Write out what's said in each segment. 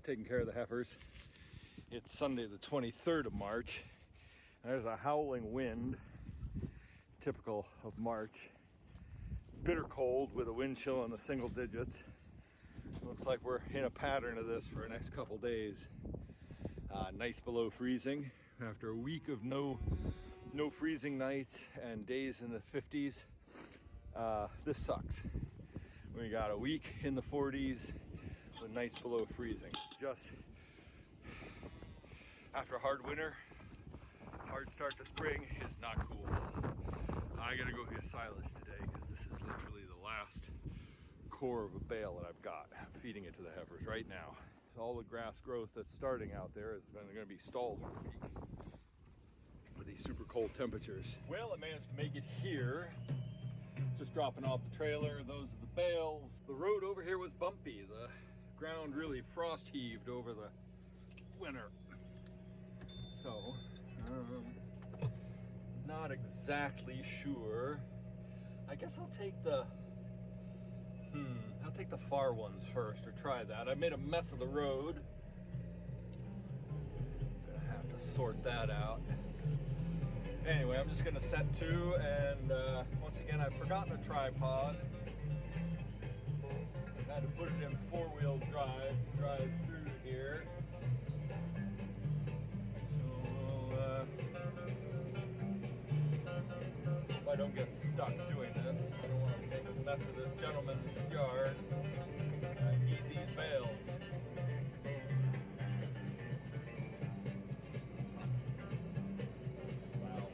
taking care of the heifers. It's Sunday the 23rd of March. There's a howling wind, typical of March. Bitter cold with a wind chill in the single digits. Looks like we're in a pattern of this for the next couple days. Nights below freezing. After a week of no freezing nights and days in the 50s, this sucks. We got a week in the 40s with nights below freezing. Just after a hard winter, hard start to spring is not cool. I gotta go get silage today because this is literally the last core of a bale that I've got. I'm feeding it to the heifers right now. All the grass growth that's starting out there is going to be stalled for a week with these super cold temperatures. Well, I managed to make it here. Just dropping off the trailer. Those are the bales. The road over here was bumpy. The ground really frost heaved over the winter. So, not exactly sure. I guess I'll take the far ones first, or try that. I made a mess of the road. Gonna have to sort that out. Anyway, I'm just gonna set to, and once again, I've forgotten a tripod. I've had to put it in four-wheel drive to drive through here. So, if I don't get stuck doing this, I don't want to make a mess of this gentleman's yard. I need these bales. Wow.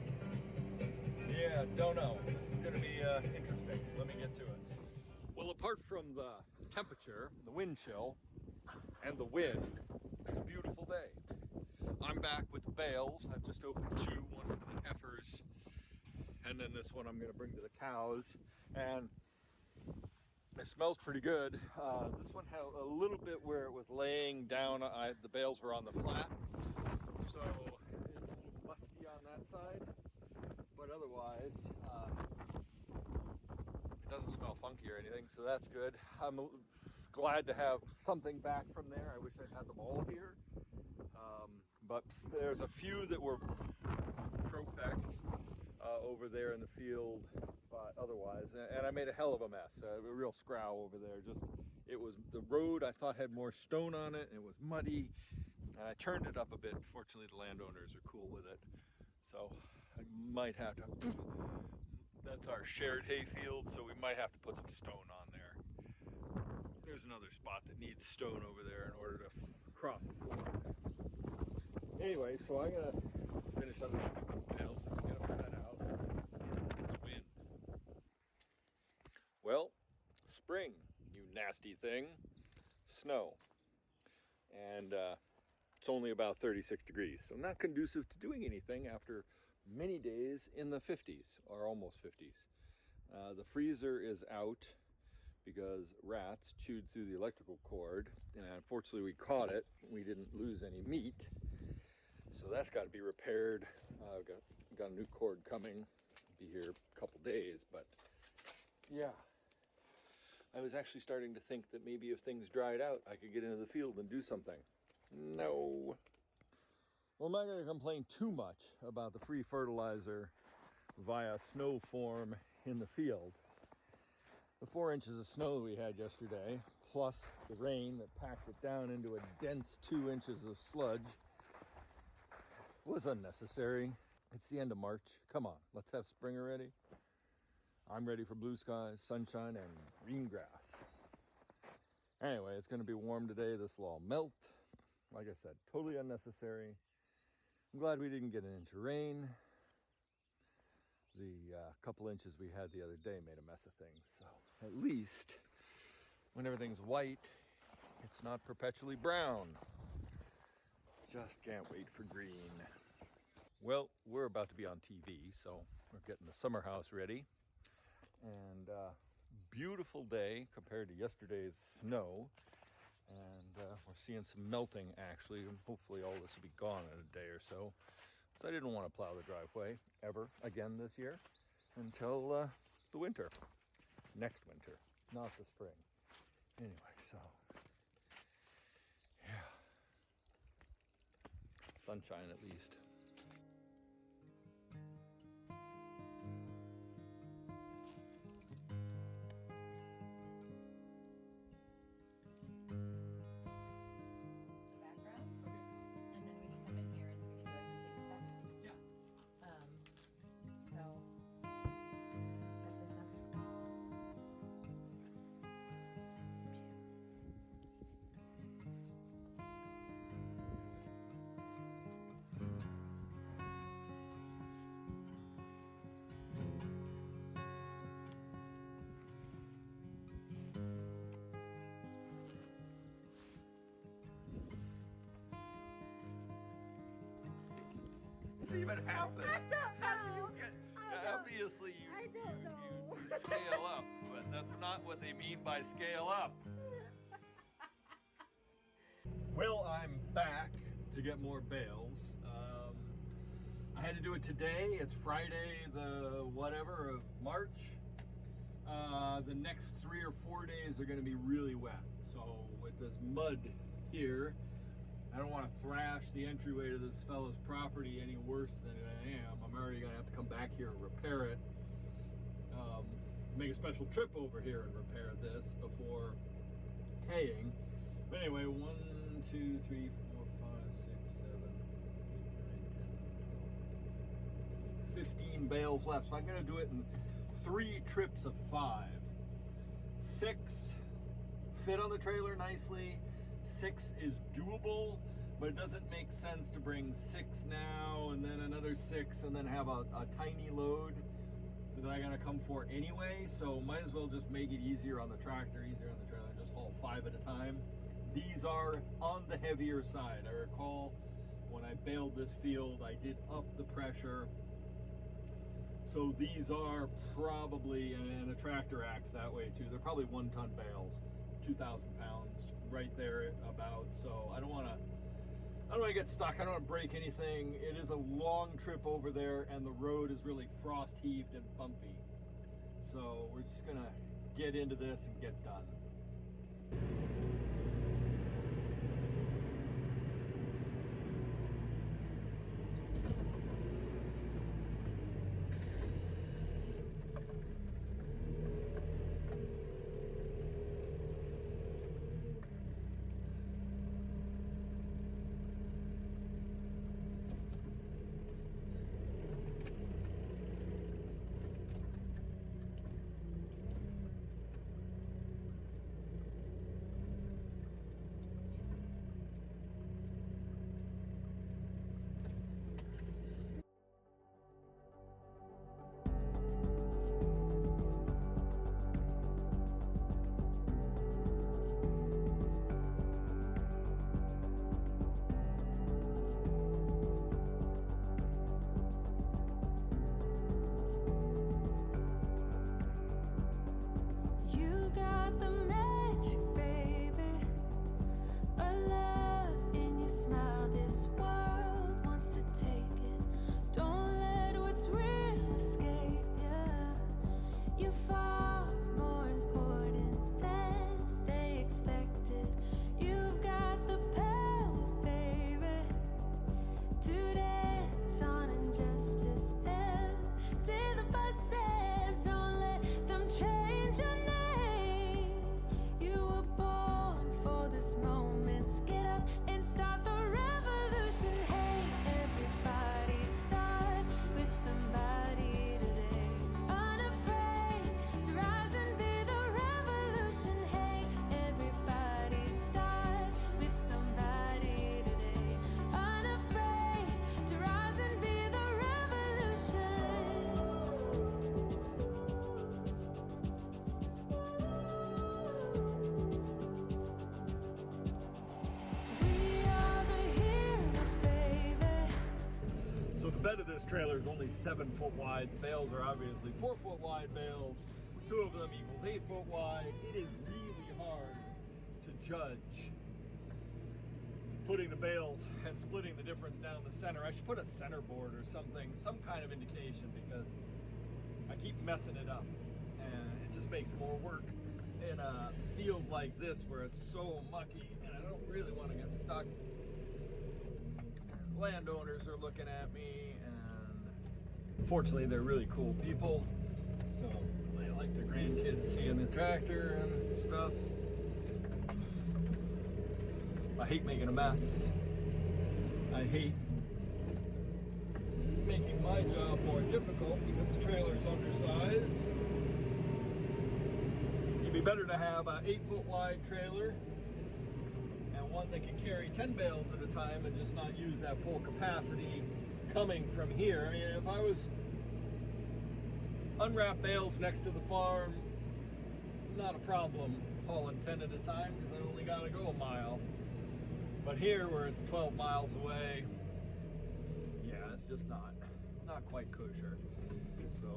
Yeah, don't know. This is going to be interesting. Let me get to it. Well, apart from the temperature, the wind chill, and the wind, it's a beautiful day. I'm back with the bales. I've just opened two, one for the heifers, and then this one I'm going to bring to the cows. And it smells pretty good. This one had a little bit where it was laying down. The bales were on the flat, so it's a little musty on that side. But otherwise, it doesn't smell funky or anything, so that's good. I'm glad to have something back from there. I wish I had them all here. But there's a few that were crow-pecked over there in the field, but otherwise, and I made a hell of a mess, a real scrow over there. It was the road I thought had more stone on it, and it was muddy, and I turned it up a bit. Fortunately, the landowners are cool with it, so I might have to. That's our shared hay field, so we might have to put some stone on there. There's another spot that needs stone over there in order to cross the ford. Anyway, so I'm gonna finish up the bales and get them cut out. This wind. Well, spring, you nasty thing. Snow. And it's only about 36 degrees, so not conducive to doing anything after many days in the 50s, or almost 50s. The freezer is out because rats chewed through the electrical cord, and unfortunately we caught it. We didn't lose any meat, so that's got to be repaired. I've got a new cord coming. Be here a couple days, but yeah, I was actually starting to think that maybe if things dried out, I could get into the field and do something. No. Well, I'm not going to complain too much about the free fertilizer via snow form in the field. The 4 inches of snow we had yesterday, plus the rain that packed it down into a dense 2 inches of sludge, was unnecessary. It's the end of March. Come on, let's have spring already. I'm ready for blue skies, sunshine, and green grass. Anyway, it's going to be warm today. This will all melt. Like I said, totally unnecessary. I'm glad we didn't get an inch of rain. The couple inches we had the other day made a mess of things. So at least when everything's white, it's not perpetually brown. Just can't wait for green. Well, we're about to be on TV, so we're getting the summer house ready. And beautiful day compared to yesterday's snow. And we're seeing some melting, actually. And hopefully all this will be gone in a day or so. So I didn't want to plow the driveway ever again this year until the winter. Next winter, not the spring. Anyway, so yeah. Sunshine at least. What's even happened? I don't know. How do you get? Obviously, you scale up, but that's not what they mean by scale up. Well, I'm back to get more bales. I had to do it today. It's Friday, the whatever of March. The next 3 or 4 days are going to be really wet. So with this mud here, I don't want to thrash the entryway to this fellow's property any worse than I am. I'm already going to have to come back here and repair it. Make a special trip over here and repair this before haying. But anyway, 1, 2, 3, 4, 5, 6, 7, 8, 9, 10, 11, 12, 15 bales left. So I'm going to do it in 3 trips of 5. 6 fit on the trailer nicely. 6 is doable, but it doesn't make sense to bring 6 now and then another 6 and then have a tiny load that I gotta come for anyway. So might as well just make it easier on the tractor, easier on the trailer, just haul 5 at a time. These are on the heavier side. I recall when I baled this field, I did up the pressure. So these are probably, and a tractor acts that way too, they're probably 1-ton bales. 2,000 pounds right there about. So I don't want to get stuck. I don't want to break anything. It is a long trip over there and the road is really frost heaved and bumpy. So we're just gonna get into this and get done. bed of this trailer is only 7 foot wide. The bales are obviously 4 foot wide bales. 2 of them equals 8 foot wide. It is really hard to judge putting the bales and splitting the difference down the center. I should put a center board or something, some kind of indication, because I keep messing it up and it just makes more work in a field like this where it's so mucky and I don't really want to get stuck. landowners are looking at me, and fortunately they're really cool people, so they like their grandkids seeing the tractor and stuff. I hate making a mess. I hate making my job more difficult because the trailer's undersized. It'd be better to have an 8-foot wide trailer and one that can carry 10 bales at a time and just not use that full capacity coming from here. I mean, if I was unwrap bales next to the farm, not a problem hauling 10 at a time because I only got to go a mile. But here, where it's 12 miles away, yeah, it's just not quite kosher. So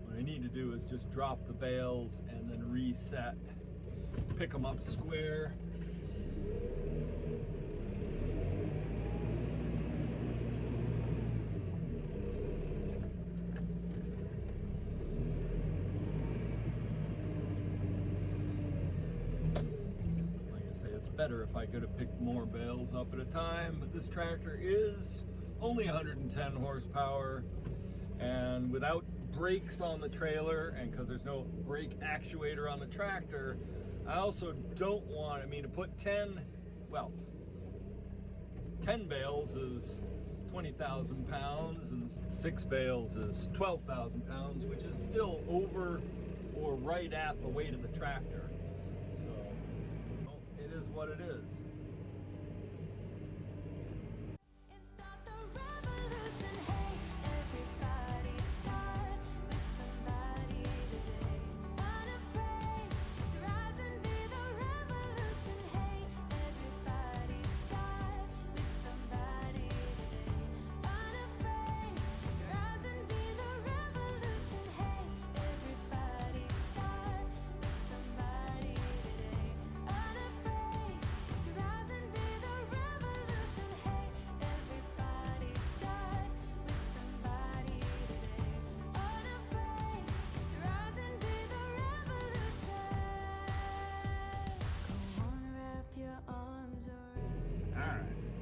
what I need to do is just drop the bales and then reset, pick them up square. It's better if I could have picked more bales up at a time, but this tractor is only 110 horsepower, and without brakes on the trailer, and because there's no brake actuator on the tractor, I also don't want, I mean, to put 10 bales is 20,000 pounds, and 6 bales is 12,000 pounds, which is still over or right at the weight of the tractor. So it is what it is.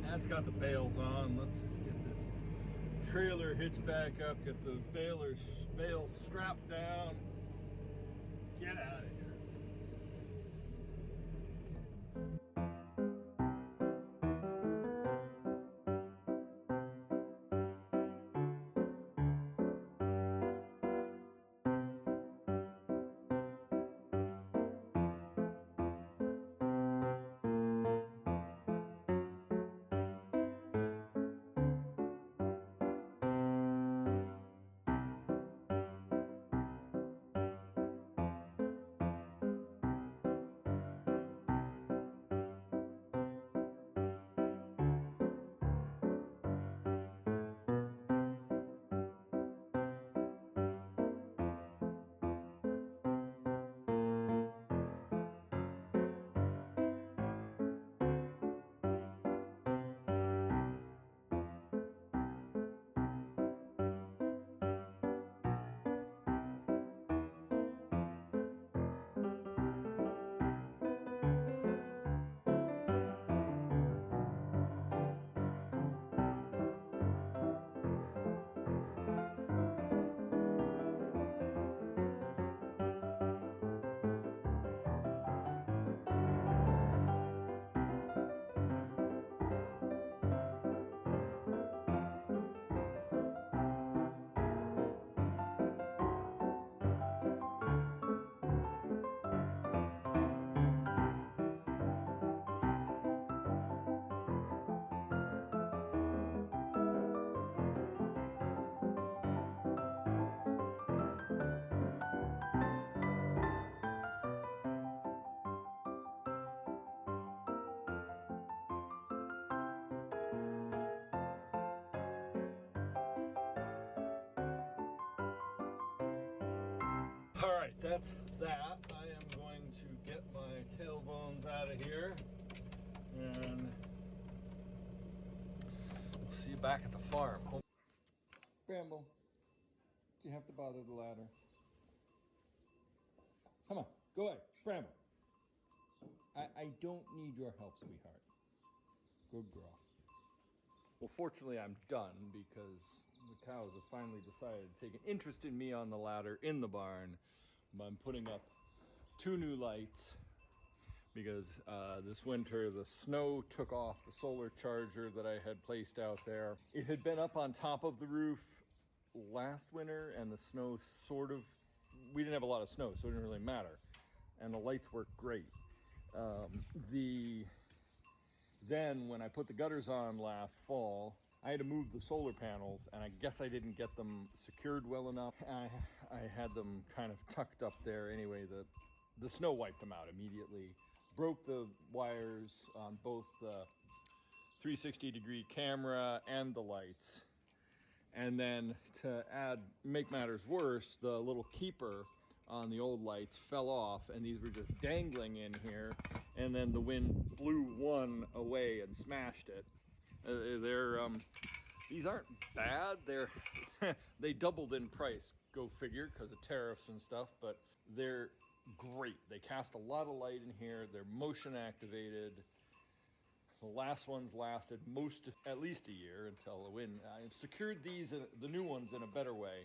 That's got the bales on. Let's just get this trailer hitched back up, get the bales strapped down, get out of here. All right, that's that. I am going to get my tailbones out of here, and we'll see you back at the farm. Bramble, do you have to bother the ladder? Come on, go away, Bramble. I don't need your help, sweetheart. Good girl. Well, fortunately, I'm done because the cows have finally decided to take an interest in me on the ladder in the barn. I'm putting up 2 new lights because this winter the snow took off the solar charger that I had placed out there. It had been up on top of the roof last winter, and the snow we didn't have a lot of snow, so it didn't really matter. And the lights worked great. Then when I put the gutters on last fall, I had to move the solar panels, and I guess I didn't get them secured well enough. I had them kind of tucked up there anyway. The snow wiped them out immediately, broke the wires on both the 360-degree camera and the lights. And then to make matters worse, the little keeper on the old lights fell off, and these were just dangling in here, and then the wind blew one away and smashed it. These aren't bad. They doubled in price, go figure, because of tariffs and stuff, but they're great. They cast a lot of light in here. They're motion activated. The last ones lasted at least a year until the wind. I've secured the new ones in a better way.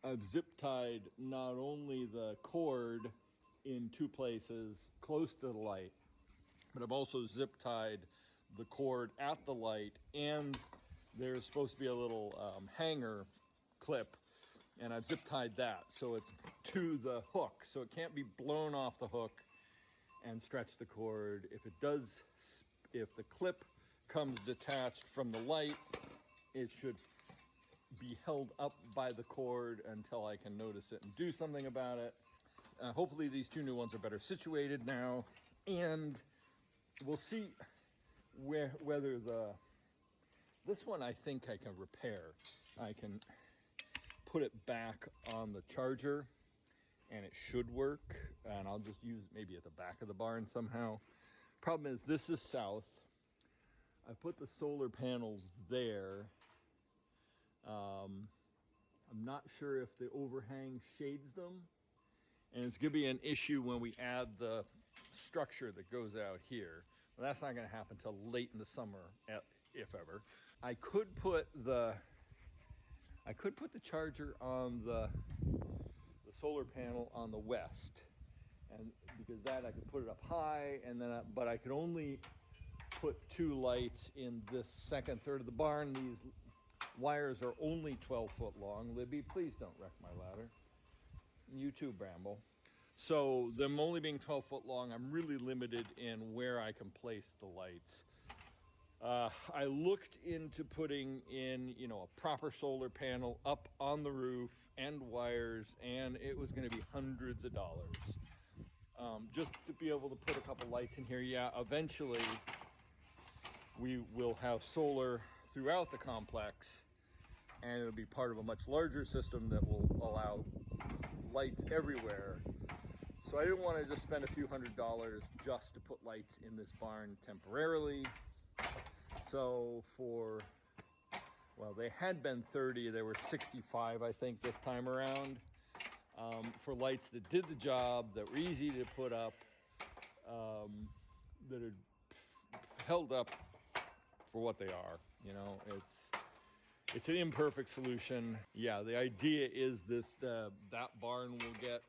I've zip tied not only the cord in 2 places close to the light, but I've also zip tied the cord at the light, and there's supposed to be a little hanger clip, and I've zip tied that so it's to the hook, so it can't be blown off the hook and stretch the cord. If the clip comes detached from the light, it should be held up by the cord until I can notice it and do something about it. Hopefully these 2 new ones are better situated now, and we'll see whether this one I think I can repair. I can put it back on the charger and it should work, and I'll just use it maybe at the back of the barn somehow. Problem is, this is south. I put the solar panels there. I'm not sure if the overhang shades them, and it's gonna be an issue when we add the structure that goes out here. Well, that's not gonna happen till late in the summer, if ever. I could put the charger on the solar panel on the west, and because that I could put it up high, and then but I could only put 2 lights in this second third of the barn. These wires are only 12 foot long. Libby, please don't wreck my ladder. You too, Bramble. So them only being 12 foot long, I'm really limited in where I can place the lights. I looked into putting in, a proper solar panel up on the roof and wires, and it was going to be hundreds of dollars. Just to be able to put a couple lights in here. Yeah, eventually we will have solar throughout the complex, and it'll be part of a much larger system that will allow lights everywhere. So I didn't want to just spend a few $100s just to put lights in this barn temporarily. So they had been 30, they were 65, I think, this time around, for lights that did the job, that were easy to put up, that had held up for what they are. It's an imperfect solution. Yeah, the idea is that barn will get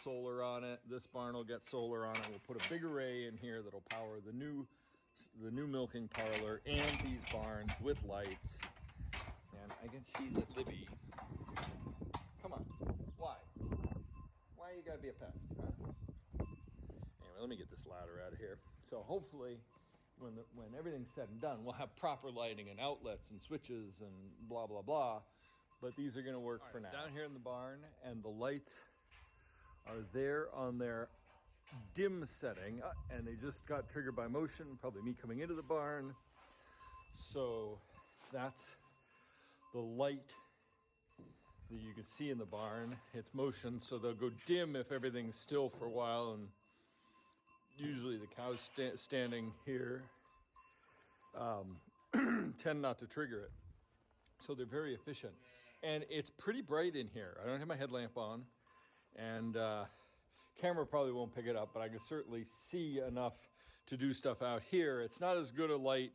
solar on it. This barn will get solar on it. We'll put a big array in here that'll power the new milking parlor and these barns with lights. And I can see that Libby, come on, why you gotta be a pest, huh? Anyway, let me get this ladder out of here. So hopefully when everything's said and done, we'll have proper lighting and outlets and switches and blah blah blah, but these are going to work for now. Down here in the barn, and the lights are there on their dim setting, and they just got triggered by motion, probably me coming into the barn. So that's the light that you can see in the barn. It's motion, so they'll go dim if everything's still for a while, and usually the cows standing here tend not to trigger it. So they're very efficient. And it's pretty bright in here. I don't have my headlamp on, and camera probably won't pick it up, but I can certainly see enough to do stuff out here. It's not as good a light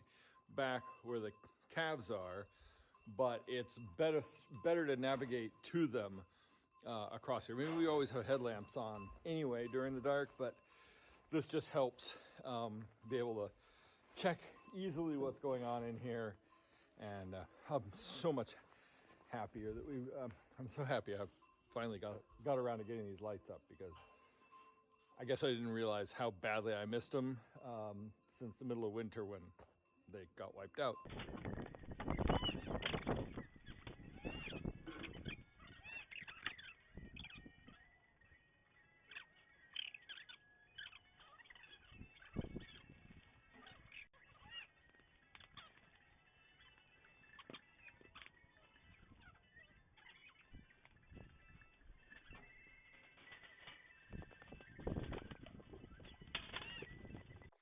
back where the calves are, but it's better to navigate to them across here. I mean, we always have headlamps on anyway during the dark, but this just helps be able to check easily what's going on in here. And I'm so much happier that I'm so happy I finally got around to getting these lights up, because I guess I didn't realize how badly I missed them since the middle of winter when they got wiped out.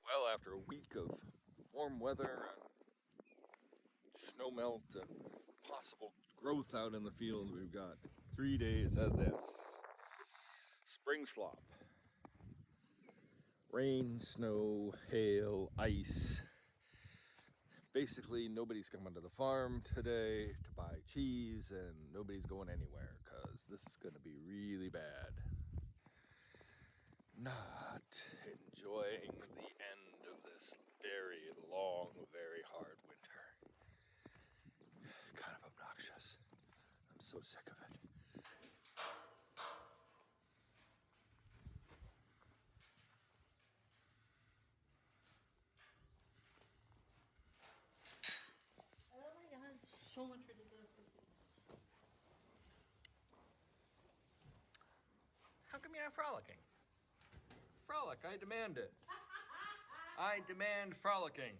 Well, after a week of warm weather and snow melt and possible growth out in the field, we've got 3 days of this. Spring slop. Rain, snow, hail, ice. Basically, nobody's coming to the farm today to buy cheese, and nobody's going anywhere because this is going to be really bad. Not enjoying the end of this very long, very hard winter. Kind of obnoxious. I'm so sick of it. Oh my god, so much ridiculous things. How come you're not frolicking? Frolic, I demand it. I demand frolicking.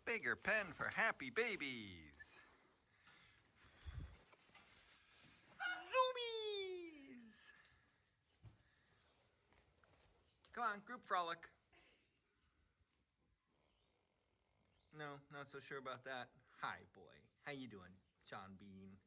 Bigger pen for happy babies. Zoomies! Come on, group frolic. No, not so sure about that. Hi, boy. How you doing, John Bean?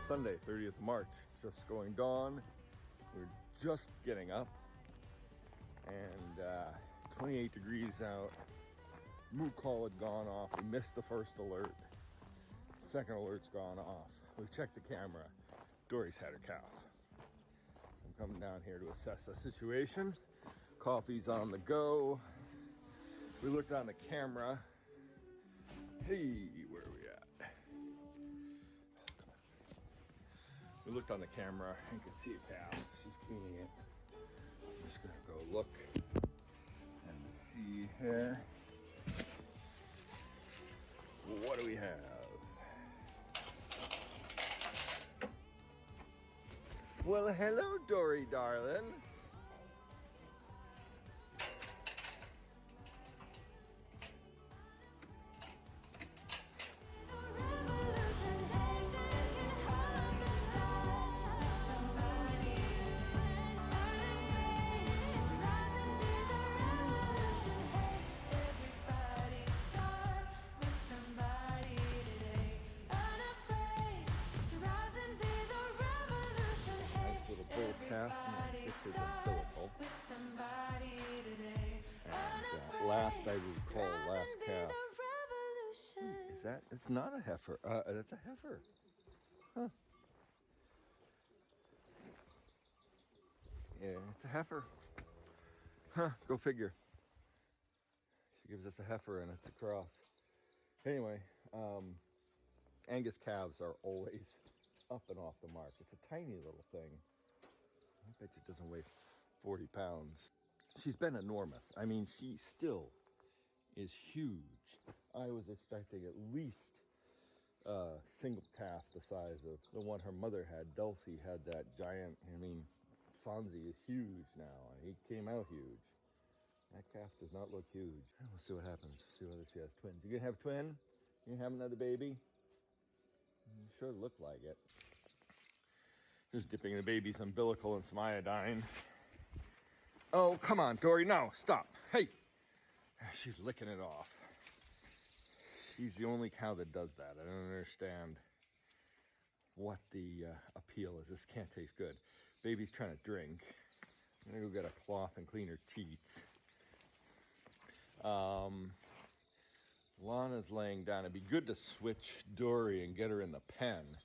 Sunday, 30th of March. It's just going dawn. We're just getting up. And 28 degrees out. Moo call had gone off. We missed the first alert. Second alert's gone off. We checked the camera. Dory's had her calf. So I'm coming down here to assess the situation. Coffee's on the go. We looked on the camera. Hey, where are we at? We looked on the camera and could see a calf. She's cleaning it. I'm just gonna go look and see here. What do we have? Well, hello, Dory, darling. Calf and this is umbilical. And last I recall, last calf. Is that? It's not a heifer. It's a heifer. Huh. Yeah, it's a heifer. Huh. Go figure. She gives us a heifer and it's a cross. Anyway, Angus calves are always up and off the mark. It's a tiny little thing. I bet you it doesn't weigh 40 pounds. She's been enormous. I mean, she still is huge. I was expecting at least a single calf the size of the one her mother had. Dulcie had that giant. I mean, Fonzie is huge now, and he came out huge. That calf does not look huge. We'll see what happens. See whether she has twins. You gonna have a twin? You gonna have another baby? You sure look like it. Just dipping the baby's umbilical in some iodine. Oh, come on, Dory, no, stop. Hey! She's licking it off. She's the only cow that does that. I don't understand what the appeal is. This can't taste good. Baby's trying to drink. I'm gonna go get a cloth and clean her teats. Lana's laying down. It'd be good to switch Dory and get her in the pen.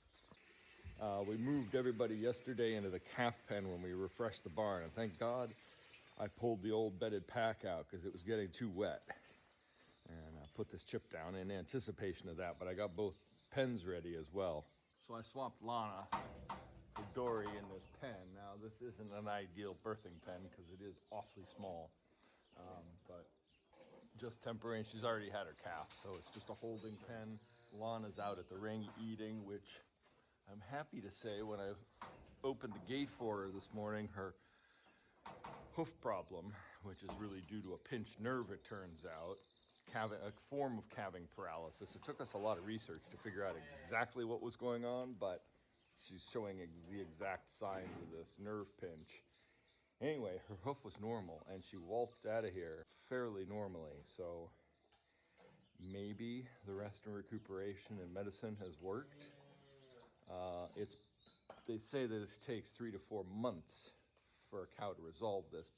We moved everybody yesterday into the calf pen when we refreshed the barn, and thank God I pulled the old bedded pack out because it was getting too wet. And I put this chip down in anticipation of that, but I got both pens ready as well. So I swapped Lana for Dory in this pen. Now, this isn't an ideal birthing pen because it is awfully small, but just temporary. She's already had her calf, so it's just a holding pen. Lana's out at the ring eating, which I'm happy to say when I opened the gate for her this morning, her hoof problem, which is really due to a pinched nerve, it turns out, a form of calving paralysis. It took us a lot of research to figure out exactly what was going on, but she's showing the exact signs of this nerve pinch. Anyway, her hoof was normal, and she waltzed out of here fairly normally, so maybe the rest and recuperation and medicine has worked. They say that it takes 3 to 4 months for a cow to resolve this,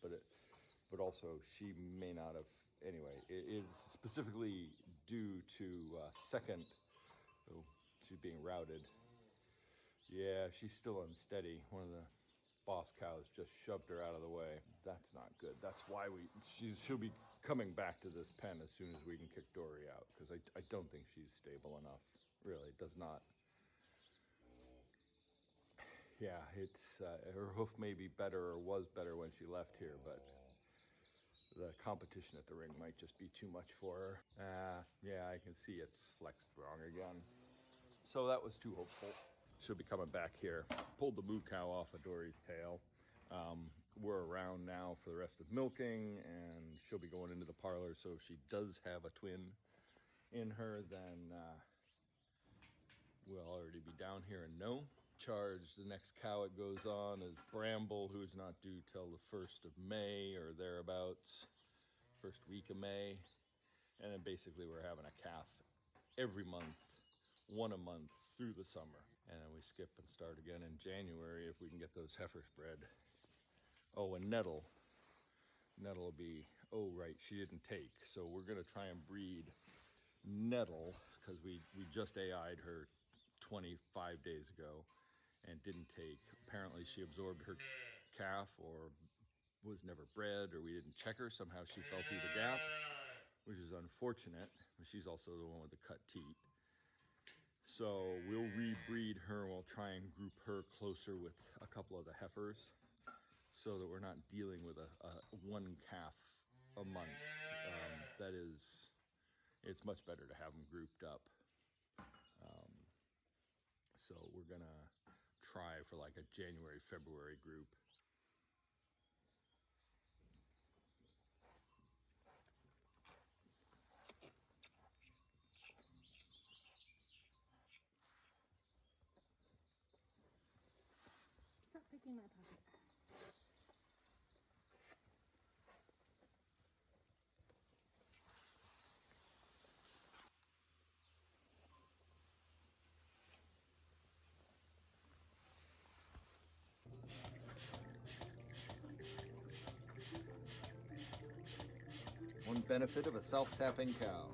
but also she may not have. Anyway, it is specifically due to she's being routed. Yeah, she's still unsteady. One of the boss cows just shoved her out of the way. That's not good. That's why she'll be coming back to this pen as soon as we can kick Dory out, because I don't think she's stable enough. Really, it does not. Yeah, it's her hoof may be better or was better when she left here, but the competition at the ring might just be too much for her. Yeah, I can see it's flexed wrong again. So that was too hopeful. She'll be coming back here. Pulled the moo cow off of Dory's tail. We're around now for the rest of milking, and she'll be going into the parlor. So if she does have a twin in her, then we'll already be down here and know. Charge the next cow it goes on is Bramble, who's not due till the 1st of May or thereabouts, first week of May. And then basically we're having a calf every month, one a month through the summer. And then we skip and start again in January if we can get those heifers bred. Oh, and Nettle will be, oh right, she didn't take. So we're gonna try and breed Nettle because we just AI'd her 25 days ago and didn't take. Apparently she absorbed her calf or was never bred, or we didn't check her. Somehow she fell through the gap, which is unfortunate. But she's also the one with the cut teat. So we'll rebreed her and we'll try and group her closer with a couple of the heifers so that we're not dealing with a one calf a month. That is, it's much better to have them grouped up. So we're gonna try for like a January, February group. Stop picking my pocket. One benefit of a self-tapping cow.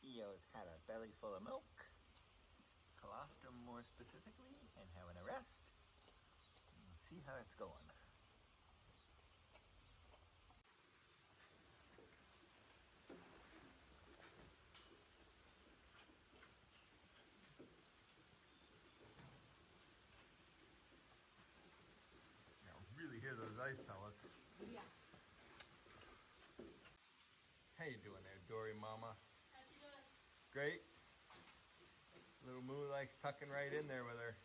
Io's had a belly full of milk, colostrum more specifically, and having a rest. We'll see how it's going. Now really hear those ice pellets. Yeah. How you doing there, Dory Mama? How's she doing? Great. Little Moo likes tucking right in there with her.